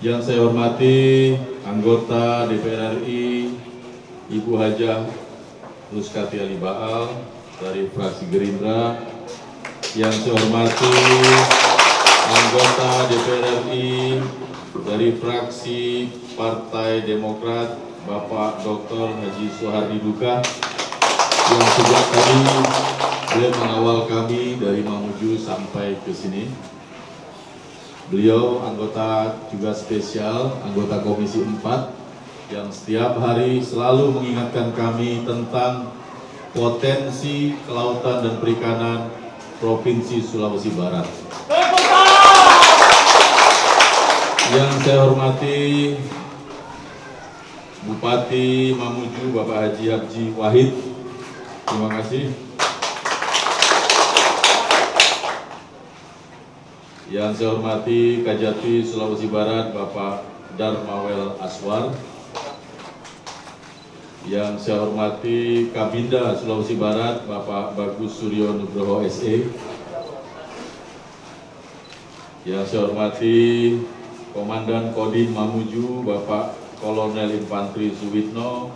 Yang saya hormati anggota DPR RI Ibu Hajah Nuskati Ali Baal dari fraksi Gerindra. Yang saya hormati anggota DPR RI dari fraksi Partai Demokrat Bapak Dr. Haji Soehardi Duka, yang sejak tadi beliau mengawal kami dari Mamuju sampai ke sini. Beliau anggota juga spesial, anggota Komisi 4, yang setiap hari selalu mengingatkan kami tentang potensi kelautan dan perikanan Provinsi Sulawesi Barat. Yang saya hormati Bupati Mamuju Bapak Haji Habji Wahid, terima kasih. Yang saya hormati Kajati Sulawesi Barat Bapak Darmawel Aswar. Yang saya hormati Kabinda Sulawesi Barat Bapak Bagus Suryo Nugroho SE. Yang saya hormati Komandan Kodim Mamuju Bapak Kolonel Infantri Suwitno.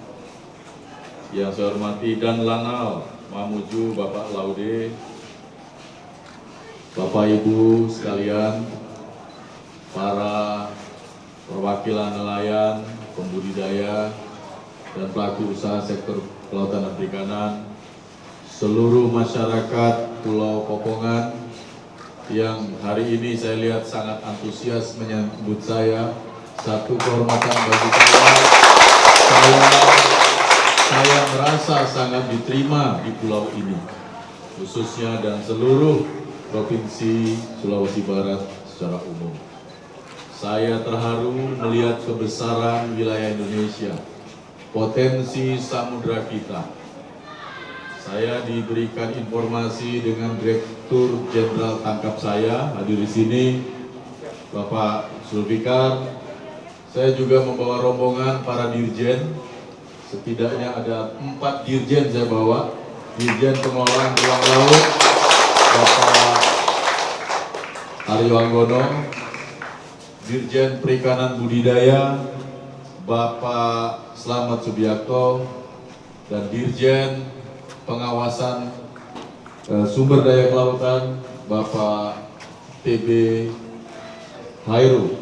Yang saya hormati Dan Lanal Mamuju Bapak Laude. Bapak Ibu sekalian, para perwakilan nelayan, pembudidaya, dan pelaku usaha sektor kelautan dan perikanan, seluruh masyarakat Pulau Kokongan yang hari ini saya lihat sangat antusias menyambut saya. Satu kehormatan bagi saya merasa sangat diterima di pulau ini, khususnya dan seluruh Provinsi Sulawesi Barat secara umum. Saya terharu melihat kebesaran wilayah Indonesia, potensi samudra kita. Saya diberikan informasi dengan Direktur Jenderal Tangkap saya, hadir di sini, Bapak Zulfikar. Saya juga membawa rombongan para dirjen, setidaknya ada 4 dirjen saya bawa. Dirjen Pengelolaan Ruang Laut, Bapak Aryo Anggono, Dirjen Perikanan Budidaya, Bapak Slamet Subiakto, dan Dirjen Pengawasan Sumber Daya Kelautan, Bapak TB Hairu.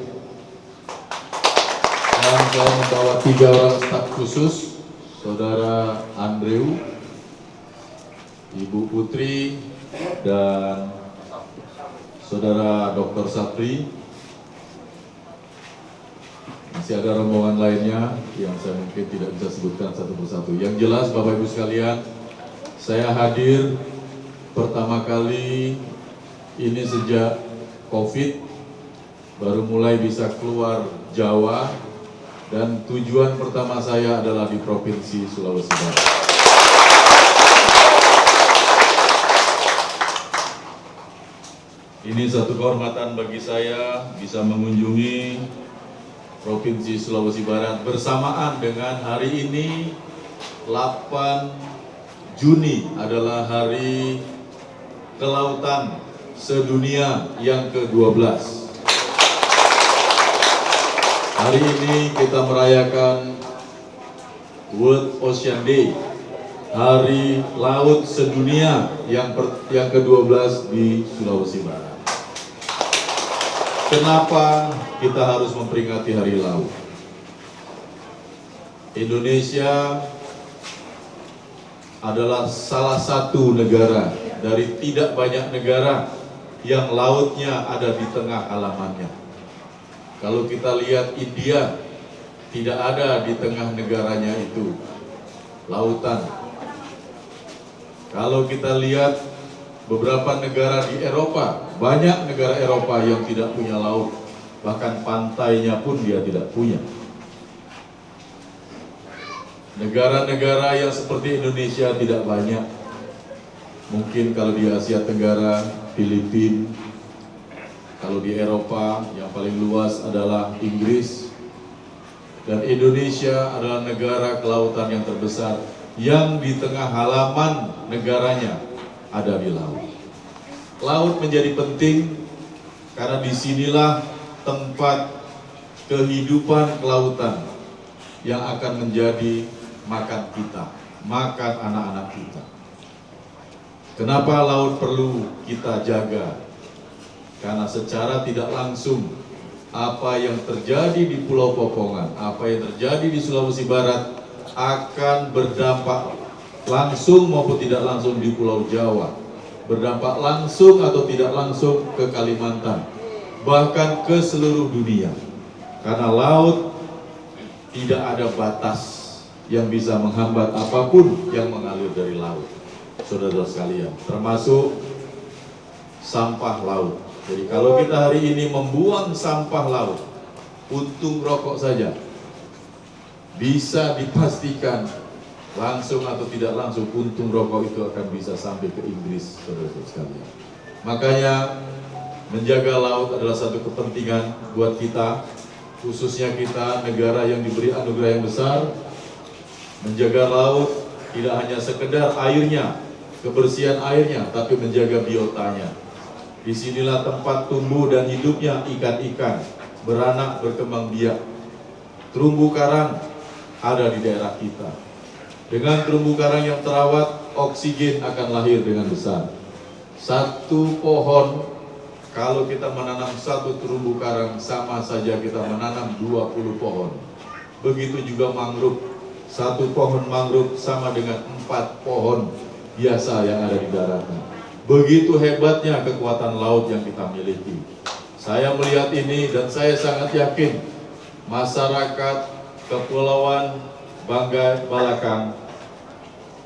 Dan saya membawa 3 orang staf khusus, Saudara Andrew, Ibu Putri, dan Saudara Dr. Sapri. Masih ada rombongan lainnya yang saya mungkin tidak bisa sebutkan satu persatu. Yang jelas Bapak Ibu sekalian, saya hadir pertama kali ini sejak COVID, baru mulai bisa keluar Jawa, dan tujuan pertama saya adalah di Provinsi Sulawesi Barat. Ini satu kehormatan bagi saya bisa mengunjungi Provinsi Sulawesi Barat bersamaan dengan hari ini 8 Juni adalah Hari Kelautan Sedunia yang ke-12. Hari ini kita merayakan World Ocean Day, Hari Laut Sedunia yang ke-12 di Sulawesi Barat. Kenapa kita harus memperingati Hari Laut? Indonesia adalah salah satu negara dari tidak banyak negara yang lautnya ada di tengah halamannya. Kalau kita lihat India, tidak ada di tengah negaranya itu lautan. Kalau kita lihat beberapa negara di Eropa, banyak negara Eropa yang tidak punya laut. bahkan pantainya pun dia tidak punya. Negara-negara yang seperti Indonesia tidak banyak. Mungkin kalau di Asia Tenggara, Filipina, kalau di Eropa yang paling luas adalah Inggris, dan Indonesia adalah negara kelautan yang terbesar yang di tengah halaman negaranya ada di laut. Laut menjadi penting karena disinilah tempat kehidupan kelautan yang akan menjadi makan kita, makan anak-anak kita. Kenapa laut perlu kita jaga? Karena secara tidak langsung apa yang terjadi di Pulau Popongan, apa yang terjadi di Sulawesi Barat akan berdampak langsung maupun tidak langsung di Pulau Jawa, berdampak langsung atau tidak langsung ke Kalimantan, bahkan ke seluruh dunia. Karena laut tidak ada batas yang bisa menghambat apapun yang mengalir dari laut, saudara-saudara sekalian, termasuk sampah laut. Jadi kalau kita hari ini membuang sampah laut, puntung rokok saja, bisa dipastikan langsung atau tidak langsung puntung rokok itu akan bisa sampai ke Inggris, saudara-saudara sekalian. Makanya menjaga laut adalah satu kepentingan buat kita, khususnya kita negara yang diberi anugerah yang besar. Menjaga laut tidak hanya sekedar airnya, kebersihan airnya, tapi menjaga biotanya. Disinilah tempat tumbuh dan hidupnya ikan-ikan, beranak berkembang biak. Terumbu karang ada di daerah kita. Dengan terumbu karang yang terawat, oksigen akan lahir dengan besar. Satu pohon, kalau kita menanam satu terumbu karang, sama saja kita menanam 20 pohon. Begitu juga mangrove. Satu pohon mangrove sama dengan 4 pohon biasa yang ada di daratan. Begitu hebatnya kekuatan laut yang kita miliki. Saya melihat ini dan saya sangat yakin masyarakat Kepulauan Banggai Balakan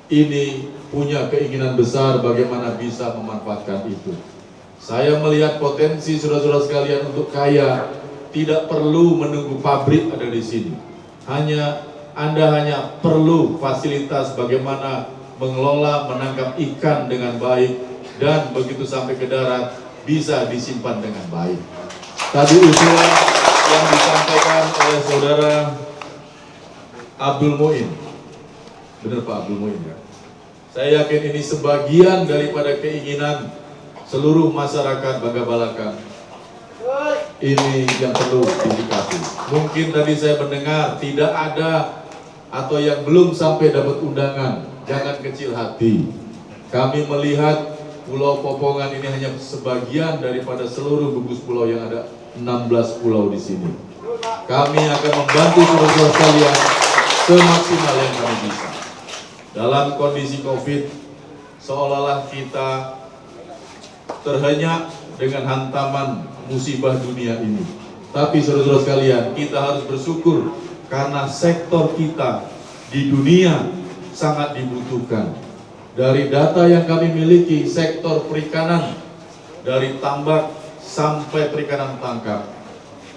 ini punya keinginan besar bagaimana bisa memanfaatkan itu. Saya melihat potensi saudara-saudara sekalian untuk kaya, tidak perlu menunggu pabrik ada di sini. Anda hanya perlu fasilitas bagaimana mengelola, menangkap ikan dengan baik, dan begitu sampai ke darat bisa disimpan dengan baik. Tadi usulan yang disampaikan oleh saudara Abdul Muin, benar Pak Abdul Muin ya? Saya yakin ini sebagian daripada keinginan seluruh masyarakat Banggai Balakan. Ini yang perlu didekati. Mungkin tadi saya mendengar tidak ada atau yang belum sampai dapat undangan, jangan kecil hati. Kami melihat Pulau Popongan ini hanya sebagian daripada seluruh gugus pulau yang ada 16 pulau di sini. Kami akan membantu saudara-saudara sekalian semaksimal yang kami bisa. Dalam kondisi COVID, seolah-olah kita terhenyak dengan hantaman musibah dunia ini. Tapi saudara-saudara sekalian, kita harus bersyukur karena sektor kita di dunia sangat dibutuhkan. Dari data yang kami miliki, sektor perikanan dari tambak sampai perikanan tangkap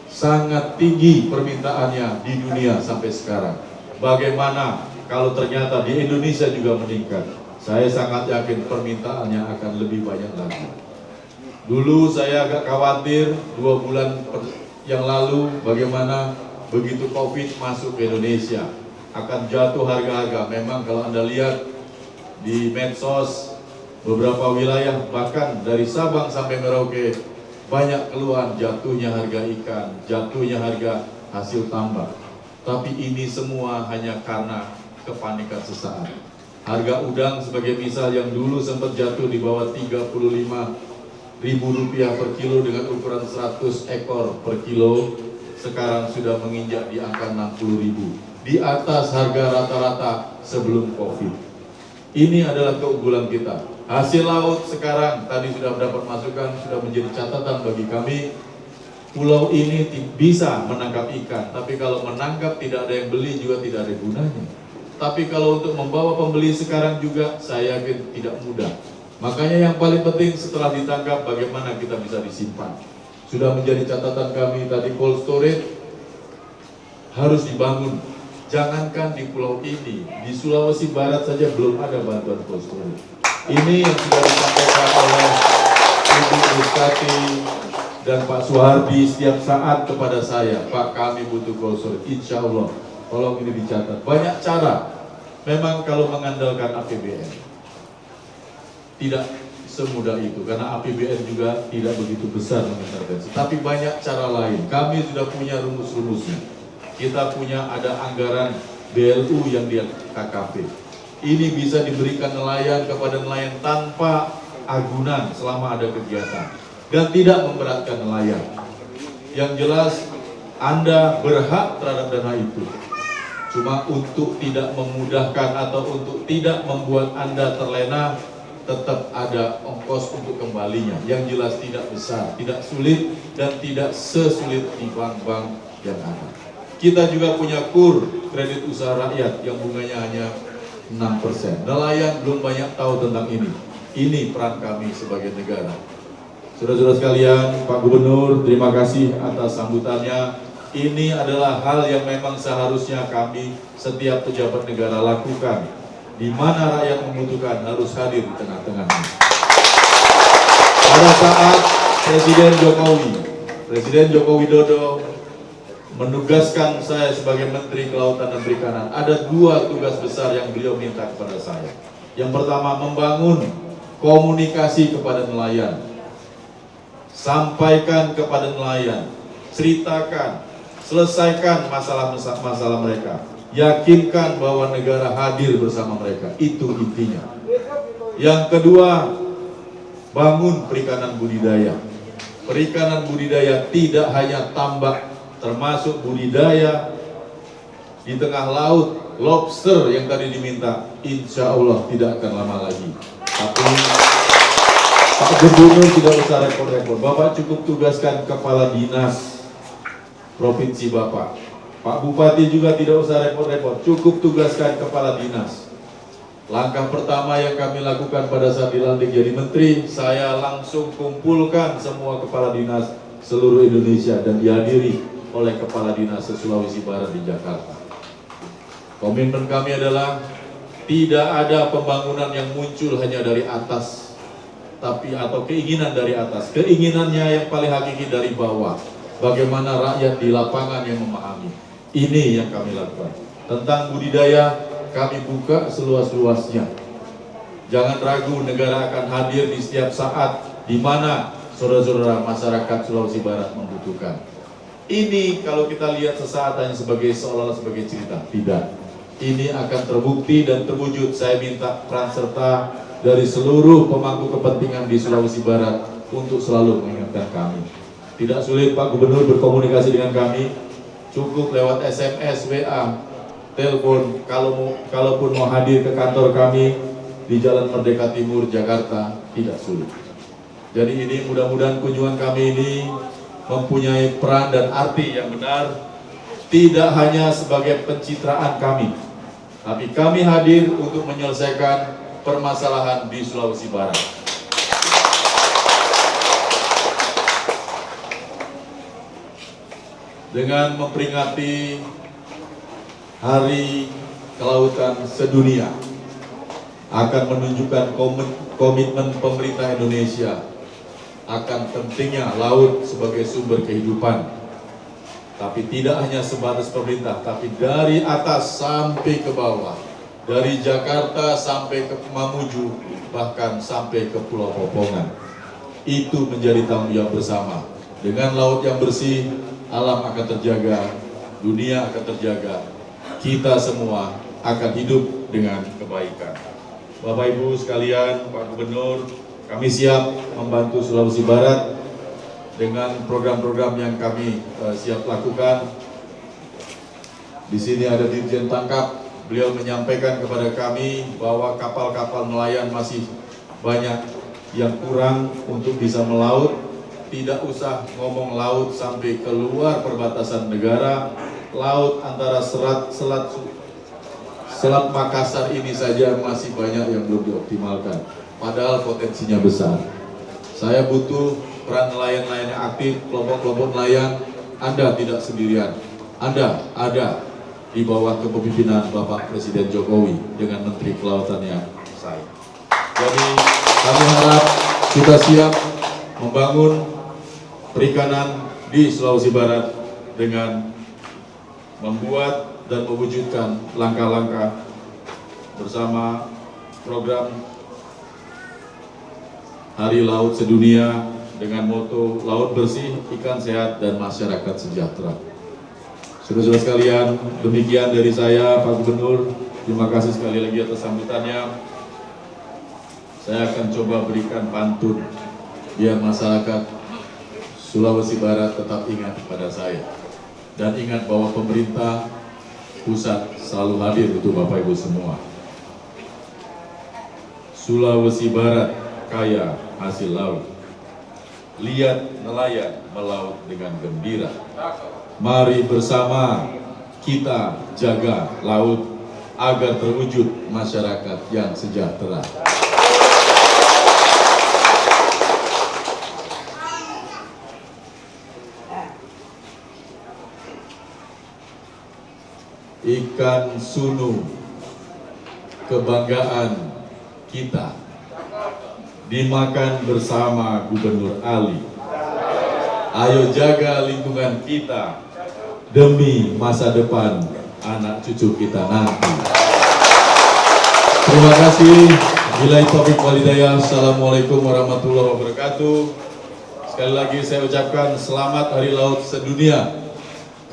sangat tinggi permintaannya di dunia sampai sekarang. Bagaimana kalau ternyata di Indonesia juga meningkat? Saya sangat yakin permintaannya akan lebih banyak lagi. Dulu saya agak khawatir 2 bulan yang lalu bagaimana begitu COVID masuk ke Indonesia akan jatuh harga-harga. Memang kalau Anda lihat di medsos beberapa wilayah bahkan dari Sabang sampai Merauke banyak keluhan jatuhnya harga ikan, jatuhnya harga hasil tambak. Tapi ini semua hanya karena kepanikan sesaat. Harga udang sebagai misal yang dulu sempat jatuh di bawah Rp35.000 per kilo dengan ukuran 100 ekor per kilo, sekarang sudah menginjak di angka 60.000, di atas harga rata-rata sebelum COVID. Ini adalah keunggulan kita. Hasil laut sekarang tadi sudah mendapat masukan, sudah menjadi catatan bagi kami. Pulau ini bisa menangkap ikan, tapi kalau menangkap tidak ada yang beli juga tidak ada gunanya. Tapi kalau untuk membawa pembeli sekarang juga saya yakin tidak mudah. Makanya yang paling penting setelah ditangkap bagaimana kita bisa disimpan Sudah menjadi catatan kami tadi, cold storage harus dibangun. Jangankan di pulau ini, di Sulawesi Barat saja belum ada bantuan cold storage. Ini yang sudah disampaikan oleh Ibu Ruskati dan Pak Suhardi setiap saat kepada saya, Pak, kami butuh cold storage. Insya Allah, tolong ini dicatat. Banyak cara. Memang kalau mengandalkan APBN, tidak semudah itu, karena APBN juga tidak begitu besar mengintervensi. Tapi banyak cara lain. Kami sudah punya rumus-rumusnya. Kita punya ada anggaran BLU yang di KKP. Ini bisa diberikan nelayan kepada nelayan tanpa agunan selama ada kegiatan. Dan tidak memberatkan nelayan. Yang jelas, Anda berhak terhadap dana itu. Cuma untuk tidak memudahkan atau untuk tidak membuat Anda terlena, tetap ada ongkos untuk kembalinya. Yang jelas tidak besar, tidak sulit, dan tidak sesulit di bank-bank yang ada. Kita juga punya KUR, kredit usaha rakyat, yang bunganya hanya 6%. Nelayan belum banyak tahu tentang ini. Ini peran kami sebagai negara. Saudara-saudara sekalian, Pak Gubernur, terima kasih atas sambutannya. Ini adalah hal yang memang seharusnya kami setiap pejabat negara lakukan. Di mana rakyat membutuhkan harus hadir di tengah-tengahnya. Pada saat Presiden Joko Widodo menugaskan saya sebagai Menteri Kelautan dan Perikanan, ada 2 tugas besar yang beliau minta kepada saya. Yang pertama, membangun komunikasi kepada nelayan. Sampaikan kepada nelayan, ceritakan, selesaikan masalah-masalah mereka. Yakinkan bahwa negara hadir bersama mereka. Itu intinya. Yang kedua, bangun perikanan budidaya. Perikanan budidaya tidak hanya tambak, termasuk budidaya di tengah laut, lobster yang tadi diminta, insya Allah tidak akan lama lagi. Tapi Pak Gubernur tidak usah repot-repot. Bapak cukup tugaskan kepala dinas provinsi Bapak. Pak Bupati juga tidak usah repot-repot, cukup tugaskan kepala dinas. Langkah pertama yang kami lakukan pada saat dilantik jadi menteri, saya langsung kumpulkan semua kepala dinas seluruh Indonesia dan dihadiri oleh kepala dinas Sulawesi Barat di Jakarta. Komitmen kami adalah tidak ada pembangunan yang muncul hanya dari atas, tapi atau keinginan dari atas. Keinginannya yang paling hakiki dari bawah. Bagaimana rakyat di lapangan yang memahami. Ini yang kami lakukan. Tentang budidaya, kami buka seluas-luasnya. Jangan ragu, negara akan hadir di setiap saat di mana saudara-saudara masyarakat Sulawesi Barat membutuhkan. Ini kalau kita lihat sesaat hanya sebagai seolah-olah sebagai cerita. Tidak. Ini akan terbukti dan terwujud. Saya minta peran serta dari seluruh pemangku kepentingan di Sulawesi Barat untuk selalu mengingatkan kami. Tidak sulit Pak Gubernur berkomunikasi dengan kami. Cukup lewat SMS, WA, telepon. Kalaupun mau hadir ke kantor kami di Jalan Merdeka Timur, Jakarta, tidak sulit. Jadi ini mudah-mudahan kunjungan kami ini mempunyai peran dan arti yang benar, tidak hanya sebagai pencitraan kami, tapi kami hadir untuk menyelesaikan permasalahan di Sulawesi Barat. Dengan memperingati Hari Kelautan Sedunia, akan menunjukkan komitmen pemerintah Indonesia akan pentingnya laut sebagai sumber kehidupan. Tapi tidak hanya sebatas pemerintah, tapi dari atas sampai ke bawah, dari Jakarta sampai ke Mamuju, bahkan sampai ke Pulau Popongan. Itu menjadi tanggung jawab bersama. Dengan laut yang bersih, alam akan terjaga, dunia akan terjaga, kita semua akan hidup dengan kebaikan. Bapak Ibu sekalian, Pak Gubernur, kami siap membantu Sulawesi Barat dengan program-program yang kami siap lakukan. Di sini ada Dirjen Tangkap, beliau menyampaikan kepada kami bahwa kapal-kapal nelayan masih banyak yang kurang untuk bisa melaut. Tidak usah ngomong laut sampai keluar perbatasan negara, laut antara Selat Makassar ini saja masih banyak yang belum dioptimalkan, padahal potensinya besar. Saya butuh peran nelayan-nelayan yang aktif, kelompok-kelompok nelayan, Anda tidak sendirian. Anda ada di bawah kepemimpinan Bapak Presiden Jokowi dengan Menteri Kelautannya saya. Jadi kami harap kita siap membangun perikanan di Sulawesi Barat dengan membuat dan mewujudkan langkah-langkah bersama program Hari Laut Sedunia dengan moto Laut Bersih, Ikan Sehat, dan Masyarakat Sejahtera. Saudara-saudara sekalian, demikian dari saya, Pak Gubernur. Terima kasih sekali lagi atas sambutannya. Saya akan coba berikan pantun biar masyarakat Sulawesi Barat tetap ingat kepada saya. Dan ingat bahwa pemerintah pusat selalu hadir untuk Bapak Ibu semua. Sulawesi Barat kaya hasil laut. Lihat nelayan melaut dengan gembira. Mari bersama kita jaga laut agar terwujud masyarakat yang sejahtera. Ikan sunu, kebanggaan kita, dimakan bersama Gubernur Ali. Ayo jaga lingkungan kita demi masa depan anak cucu kita nanti. Terima kasih. Billahi taufiq wal hidayah. Assalamualaikum warahmatullahi wabarakatuh. Sekali lagi saya ucapkan selamat Hari Laut Sedunia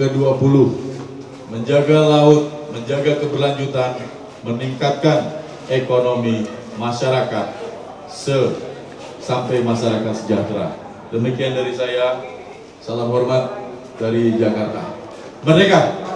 ke-20. Menjaga laut, menjaga keberlanjutan, meningkatkan ekonomi masyarakat sampai masyarakat sejahtera. Demikian dari saya. Salam hormat dari Jakarta. Merdeka!